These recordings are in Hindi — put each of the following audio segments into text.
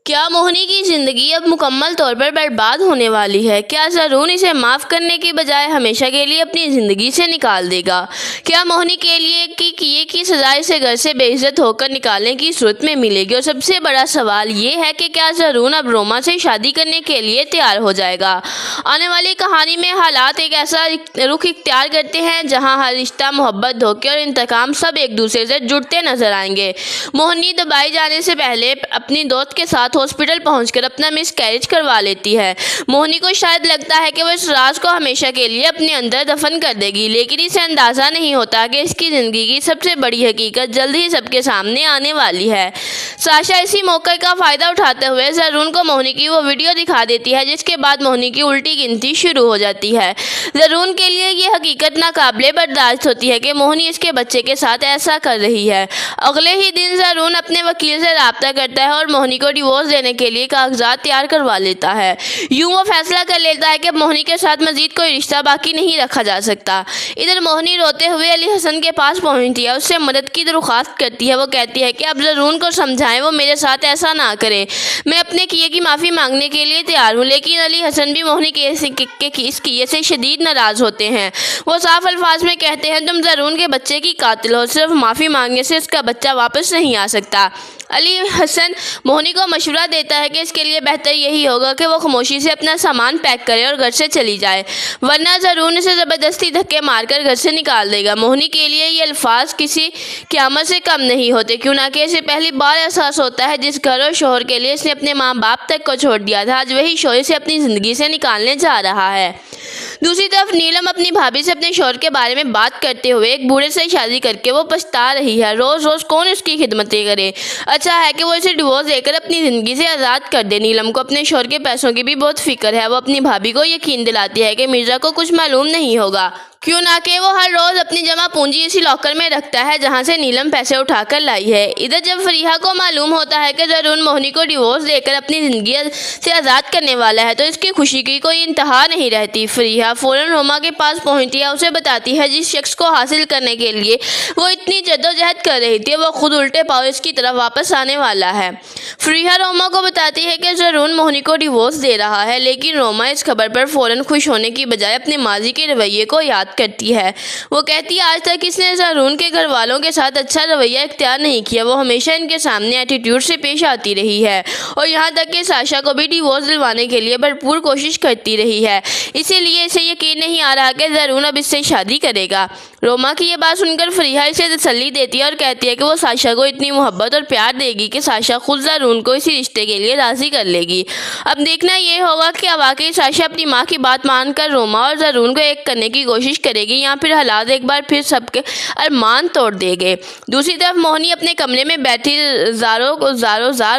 क्या मोहिनी की जिंदगी अब मुकम्मल तौर पर बर्बाद होने वाली है? क्या ज़रून इसे माफ़ करने की बजाय हमेशा के लिए अपनी ज़िंदगी से निकाल देगा? क्या मोहिनी के लिए किए की सज़ा इसे घर से बेइज्जत होकर निकालने की सूरत में मिलेगी? और सबसे बड़ा सवाल ये है कि क्या ज़रून अब रोमा से शादी करने के लिए तैयार हो जाएगा? आने वाली कहानी में हालात एक ऐसा रुख इख्तियार करते हैं जहाँ हर रिश्ता, मोहब्बत, धोखे और इंतकाम सब एक दूसरे से जुड़ते नजर आएंगे। मोहिनी दबाई जाने से पहले अपनी दोस्त के साथ हॉस्पिटल पहुंचकर अपना मिसकैरेज करवा लेती है। मोहिनी को शायद लगता है कि वह इस राज को हमेशा के लिए अपने अंदर दफन कर देगी, लेकिन इसे अंदाजा नहीं होता कि इसकी जिंदगी की सबसे बड़ी हकीकत जल्द ही सबके सामने आने वाली है। साशा इसी मौके का फायदा उठाते हुए ज़रून को मोहिनी की वो वीडियो दिखा देती है जिसके बाद मोहिनी की उल्टी गिनती शुरू हो जाती है। ज़रून के लिए ये हकीकत नाकाबिले बर्दाश्त होती है कि मोहिनी इसके बच्चे के साथ ऐसा कर रही है। अगले ही दिन ज़रून अपने वकील से राब्ता करता है और मोहिनी को डिवोर्स देने के लिए कागजात तैयार करवा लेता है। यूं वो फैसला कर लेता है कि मोहिनी के साथ मजीद कोई रिश्ता बाकी नहीं रखा जा सकता। इधर मोहिनी रोते हुए अली हसन के पास पहुंचती है, उससे मदद की दरख्वास्त करती है। वो कहती है कि अब ज़रून को समझाएं वो मेरे साथ ऐसा ना करे। मैं अपने किए की माफ़ी मांगने के लिए तैयार हूँ। लेकिन अली हसन भी मोहिनी के इस किए से शदीद नाराज़ होते हैं। वो साफ अल्फाज में कहते हैं तुम ज़रून के बच्चे की कातिल हो, सिर्फ माफ़ी मांगने से उसका बच्चा वापस नहीं आ सकता। अली हसन मोहिनी को मशवरा देता है कि इसके लिए बेहतर यही होगा कि वो खामोशी से अपना सामान पैक करे और घर से चली जाए, वरना ज़रून इसे ज़बरदस्ती धक्के मारकर घर से निकाल देगा। मोहिनी के लिए ये अल्फाज किसी क़यामत से कम नहीं होते, क्यों ना कि इसे पहली बार एहसास होता है जिस घर और शोहर के लिए इसने अपने माँ बाप तक को छोड़ दिया था, आज वही शोहर इसे अपनी ज़िंदगी से निकालने जा रहा है। दूसरी तरफ नीलम अपनी भाभी से अपने शौहर के बारे में बात करते हुए एक बूढ़े से शादी करके वो पछता रही है। रोज़ रोज़ कौन इसकी खिदमतें करे, अच्छा है कि वो इसे डिवोर्स देकर अपनी ज़िंदगी से आज़ाद कर दे। नीलम को अपने शौहर के पैसों की भी बहुत फिक्र है। वो अपनी भाभी को यकीन दिलाती है कि मिर्ज़ा को कुछ मालूम नहीं होगा, क्यों ना कि वो हर रोज़ अपनी जमा पूंजी इसी लॉकर में रखता है जहां से नीलम पैसे उठाकर लाई है। इधर जब फरीहा को मालूम होता है कि ज़रून मोहिनी को डिवोर्स देकर अपनी ज़िंदगी से आज़ाद करने वाला है तो इसकी खुशी की कोई इंतहा नहीं रहती। फरीहा फ़ौरन रोमा के पास पहुंचती है, उसे बताती है जिस शख्स को हासिल करने के लिए वो इतनी जद्दोजहद कर रही थी वो खुद उल्टे पाँव इसकी तरफ वापस आने वाला है। फरीहा रोमा को बताती है कि ज़रून मोहिनी को डिवोर्स दे रहा है, लेकिन रोमा इस खबर पर फ़ौरन खुश होने की बजाय अपने माजी के रवैये को याद करती है। वो कहती है आज तक इसने ज़रून के घर वालों के साथ अच्छा रवैया इख्तियार नहीं किया, वो हमेशा इनके सामने एटीट्यूड से पेश आती रही है और यहाँ तक कि साशा को भी डिवोर्स दिलवाने के लिए भरपूर कोशिश करती रही है। इसीलिए इसे यकीन नहीं आ रहा कि ज़रून अब इससे शादी करेगा। रोमा की ये बात सुनकर फरीहा इसे तसल्ली देती है और कहती है कि वो साशा को इतनी मोहब्बत और प्यार देगी कि साशा खुद ज़रून को इसी रिश्ते के लिए राज़ी कर लेगी। अब देखना ये होगा कि वाकई साशा अपनी माँ की बात मानकर रोमा और ज़रून को एक करने की कोशिश करेगी या फिर हालात एक बार फिर सबके अरमान तोड़ देंगे। दूसरी तरफ मोहिनी अपने कमरे में बैठी ज़ारो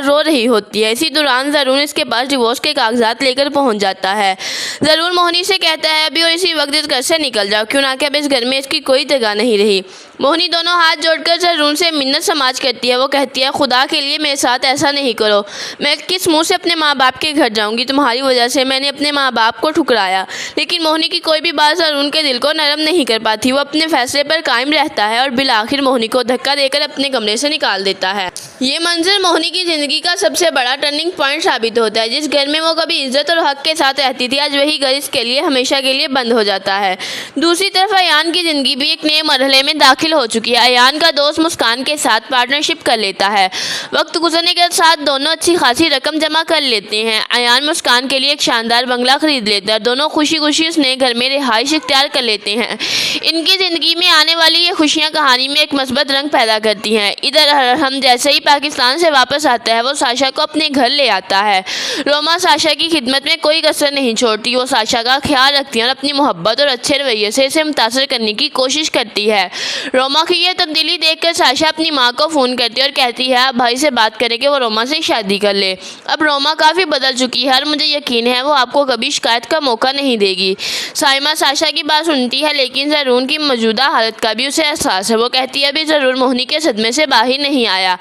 रो रही होती है। इसी दौरान ज़रून इसके पास डिवोर्स के कागजात लेकर पहुंच जाता है। ज़रून मोहिनी से कहता है अभी और इसी वक्त इस घर से निकल जाओ, क्यों ना कि अब इस घर में इसकी कोई जगह नहीं रही। मोहिनी दोनों हाथ जोड़कर ज़रून से मिन्नत समाज करती है। वो कहती है खुदा के लिए मेरे साथ ऐसा नहीं करो, मैं किस मुंह से अपने माँ बाप के घर जाऊंगी, तुम्हारी वजह से मैंने अपने माँ बाप को ठुकराया। लेकिन मोहिनी की कोई भी बात ज़रून के दिल को नरम नहीं कर पाती। वो अपने फैसले पर कायम रहता है और बिल आखिर मोहिनी को धक्का देकर अपने कमरे से निकाल देता है। ये मंजर मोहिनी की ज़िंदगी का सबसे बड़ा टर्निंग पॉइंट साबित होता है। जिस घर में वो कभी इज्जत और हक के साथ रहती थी आज वही घर इसके लिए हमेशा के लिए बंद हो जाता है। दूसरी तरफ अयान की ज़िंदगी भी एक नए मरहले में दाखिल हो चुकी है। अयान का दोस्त मुस्कान के साथ पार्टनरशिप कर लेता है। वक्त गुजरने के साथ दोनों अच्छी खासी रकम जमा कर लेते हैं। अयान मुस्कान के लिए एक शानदार बंगला खरीद लेता है। दोनों खुशी खुशी उस नए घर में रिहाइश इख्तियार कर लेते हैं। इनकी ज़िंदगी में आने वाली ये खुशियाँ कहानी में एक मस्बत रंग पैदा करती हैं। इधर हम जैसे ही पाकिस्तान से वापस आता है वो साशा को अपने घर ले आता है। रोमा साशा की खिदमत में कोई कसर नहीं छोड़ती। वो साशा का ख्याल रखती है और अपनी मोहब्बत और अच्छे रवैये से इसे मुतासर करने की कोशिश करती है। रोमा की यह तब्दीली देखकर साशा अपनी माँ को फ़ोन करती है और कहती है आप भाई से बात करें कि वो रोमा से शादी कर ले। अब रोमा काफ़ी बदल चुकी है और मुझे यकीन है वो आपको कभी शिकायत का मौका नहीं देगी। साइमा साशा की बात सुनती है, लेकिन ज़रून की मौजूदा हालत का भी उसे एहसास है। वो कहती है अभी ज़रून मोहिनी के सदमे से बाहर नहीं आया,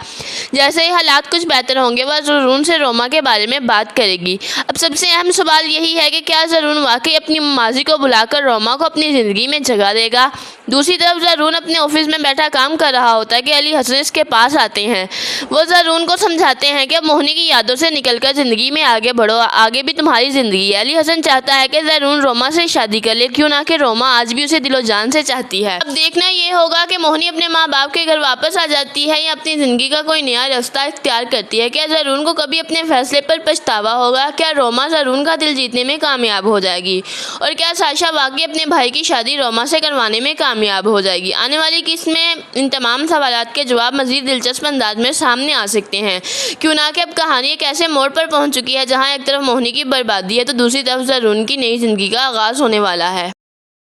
जैसे ही हालात कुछ बेहतर होंगे वह ज़रून से रोमा के बारे में बात करेगी। अब सबसे अहम सवाल यही है कि क्या ज़रून वाकई अपनी माजी को बुलाकर रोमा को अपनी ज़िंदगी में जगह देगा। दूसरी तरफ ज़रून अपने ऑफिस में बैठा काम कर रहा होता है कि अली हसन इसके पास आते हैं। वो ज़रून को समझाते हैं कि अब मोहिनी की यादों से निकलकर ज़िंदगी में आगे बढ़ो, आगे भी तुम्हारी ज़िंदगी है। अली हसन चाहता है कि ज़रून रोमा से शादी कर ले, क्यों ना कि रोमा आज भी उसे दिलो जान से चाहती है। अब देखना ये होगा कि मोहिनी अपने माँ बाप के घर वापस आ जाती है या अपनी ज़िंदगी का कोई नया रास्ता इख्तियार करती है। क्या ज़रून को कभी अपने फैसले पर पछतावा होगा? क्या रोमा ज़रून का दिल जीतने में कामयाब हो जाएगी? और क्या साशा वाकई अपने भाई की शादी रोमा से करवाने में कामयाब हो जाएगी? आने वाली किस्त में इन तमाम सवालात के जवाब मज़ीद दिलचस्प अंदाज में सामने आ सकते हैं। क्यों ना कि अब कहानी एक ऐसे मोड़ पर पहुंच चुकी है जहां एक तरफ मोहिनी की बर्बादी है तो दूसरी तरफ ज़रून की नई ज़िंदगी का आगाज़ होने वाला है।